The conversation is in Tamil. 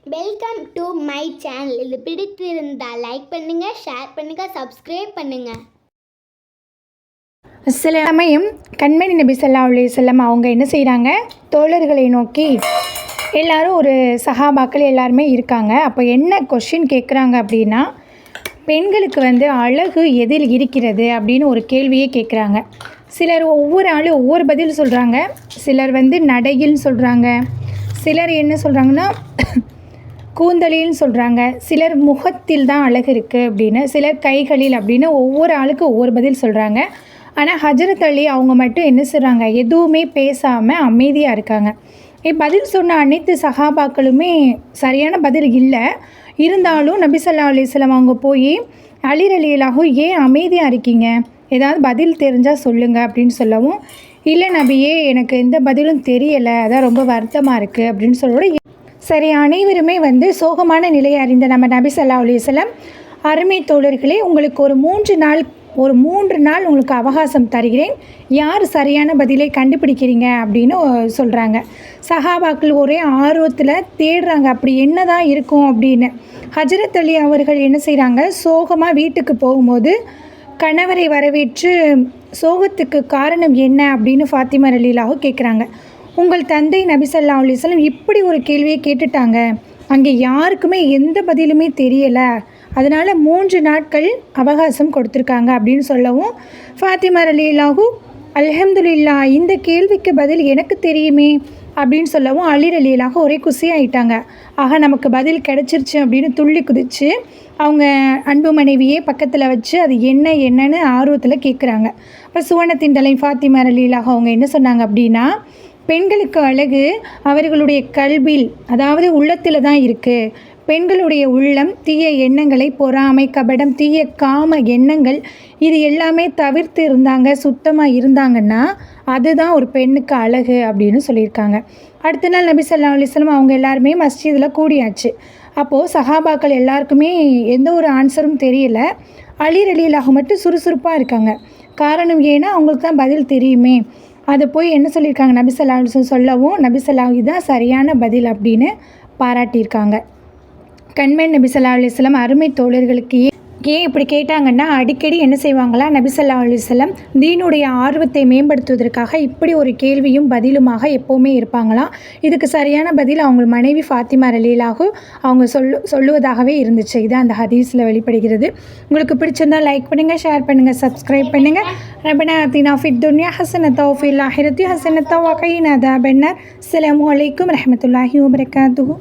Welcome to my channel. இது பிடித்திருந்தால் லைக் பண்ணுங்கள், ஷேர் பண்ணுங்கள், சப்ஸ்கிரைப் பண்ணுங்கள். சில சமயம் கண்மணி நபி ஸல்லல்லாஹு அலைஹி வஸல்லம் அவங்க என்ன செய்கிறாங்க, தோழர்களை நோக்கி எல்லாரும் ஒரு சஹாபாக்கள் எல்லாருமே இருக்காங்க. அப்போ என்ன கொஷின் கேட்குறாங்க அப்படின்னா, பெண்களுக்கு அழகு எதில் இருக்கிறது அப்படின்னு ஒரு கேள்வியே கேட்குறாங்க. சிலர் ஒவ்வொரு ஆளும் ஒவ்வொரு பதில் சொல்கிறாங்க. சிலர் நடையில்னு சொல்கிறாங்க, சிலர் என்ன சொல்கிறாங்கன்னா கூந்தலில்னு சொல்கிறாங்க, சிலர் முகத்தில் தான் அழகு இருக்குது அப்படின்னு, சிலர் கைகளில் அப்படின்னு ஒவ்வொரு ஆளுக்கும் ஒவ்வொரு பதில் சொல்கிறாங்க. ஆனால் ஹஜ்ரத் அலி அவங்க மட்டும் என்ன சொல்கிறாங்க, எதுவுமே பேசாமல் அமைதியாக இருக்காங்க. பதில் சொன்ன அனைத்து சஹாபாக்களுமே சரியான பதில் இல்லை. இருந்தாலும் நபி ஸல்லல்லாஹு அலைஹி வஸல்லம் அவங்க போய் அலி ரலியல்லாஹு ஏன் அமைதியாக இருக்கீங்க, ஏதாவது பதில் தெரிஞ்சால் சொல்லுங்கள் அப்படின்னு சொல்லவும், இல்லை நபியே எனக்கு எந்த பதிலும் தெரியலை, அதான் ரொம்ப வருத்தமாக இருக்குது அப்படின்னு சொல்லோட சரி, அனைவருமே சோகமான நிலையை அறிந்த நம்ம நபி ஸல்லல்லாஹு அலைஹி வஸல்லம், அருமை தோழர்களே, உங்களுக்கு ஒரு 3 நாள் உங்களுக்கு அவகாசம் தருகிறேன், யார் சரியான பதிலை கண்டுபிடிக்கிறீங்க அப்படின்னு சொல்கிறாங்க. சஹாபாக்கள் ஒரே ஆர்வத்தில் தேடுறாங்க அப்படி என்ன தான் இருக்கும் அப்படின்னு. ஹஜ்ரத் அலி அவர்கள் என்ன செய்கிறாங்க, சோகமாக வீட்டுக்கு போகும்போது கணவரை வரவேற்று சோகத்துக்கு காரணம் என்ன அப்படின்னு ஃபாத்திமா ரலியல்லாஹு கேட்குறாங்க. உங்கள் தந்தை நபி ஸல்லல்லாஹு அலைஹி வஸல்லம் இப்படி ஒரு கேள்வியை கேட்டுட்டாங்க, அங்கே யாருக்குமே எந்த பதிலுமே தெரியலை, அதனால் 3 நாட்கள் அவகாசம் கொடுத்துருக்காங்க அப்படின்னு சொல்லவும், ஃபாத்திமா ரலியல்லாஹு அல்ஹம்துலில்லாஹ், இந்த கேள்விக்கு பதில் எனக்கு தெரியுமே அப்படின்னு சொல்லவும் அலி ரலியல்லாஹு ஒரே குசியாயிட்டாங்க. ஆக நமக்கு பதில் கிடச்சிருச்சு அப்படின்னு துள்ளி குதித்து அவங்க அன்பு மனைவியே பக்கத்தில் வச்சு அது என்னன்னு ஆர்வத்தில் கேட்குறாங்க. இப்போ சுவனத்தின் தலை ஃபாத்திமா ரலியல்லாஹு அவங்க என்ன சொன்னாங்க அப்படின்னா, பெண்களுக்கு அழகு அவர்களுடைய கல்பில், அதாவது உள்ளத்தில் தான் இருக்குது. பெண்களுடைய உள்ளம் தீய எண்ணங்களை, பொறாமை, கபடம், தீய காம எண்ணங்கள் இது எல்லாமே தவிர்த்து இருந்தாங்க, சுத்தமாக இருந்தாங்கன்னா அதுதான் ஒரு பெண்ணுக்கு அழகு அப்படின்னு சொல்லியிருக்காங்க. அடுத்த நாள் நபி ஸல்லல்லாஹு அலைஹி வஸல்லம் அவங்க எல்லாருமே மஸ்ஜிதில் கூடியாச்சு. அப்போது சஹாபாக்கள் எல்லாருக்குமே எந்த ஒரு ஆன்சரும் தெரியல. அலி ரலியல்லாஹு மட்டும் சுறுசுறுப்பாக இருக்காங்க. காரணம் ஏன்னா அவங்களுக்கு தான் பதில் தெரியுமே. அதை போய் என்ன சொல்லியிருக்காங்க, நபி ஸல்லல்லாஹு அலைஹி வஸல்லம் சொல்லவும் நபி ஸல்லல்லாஹு இதுதான் சரியான பதில் அப்படின்னு பாராட்டியிருக்காங்க. கண்மணி நபி ஸல்லல்லாஹு அலைஹி வஸல்லம் அருமை தோழர்களுக்கு ஏன் இப்படி கேட்டாங்கன்னா, அடிக்கடி என்ன செய்வாங்களா, நபி ஸல்லல்லாஹு அலைஹி வஸல்லம் தீனுடைய ஆர்வத்தை மேம்படுத்துவதற்காக இப்படி ஒரு கேள்வியும் பதிலுமாக எப்போவுமே இருப்பாங்களாம். இதுக்கு சரியான பதில் அவங்க மனைவி ஃபாத்திமா ரலியல்லாஹு அவங்க சொல்லுவதாகவே இருந்துச்சு. இதான் அந்த ஹதீஸில் வெளிப்படுகிறது. உங்களுக்கு பிடிச்சிருந்தால் லைக் பண்ணுங்கள், ஷேர் பண்ணுங்கள், சப்ஸ்கிரைப் பண்ணுங்கள். ரப்பனா ஆத்தினா ஃபித் துன்யா ஹஸனத்தா வ ஃபில் ஆஹிரத்தி ஹஸனத்தா வ கினா அஸாபன்னார். அஸ்ஸலாமு அலைக்கும் வரஹ்மத்துல்லாஹி வ பரகாத்துஹு.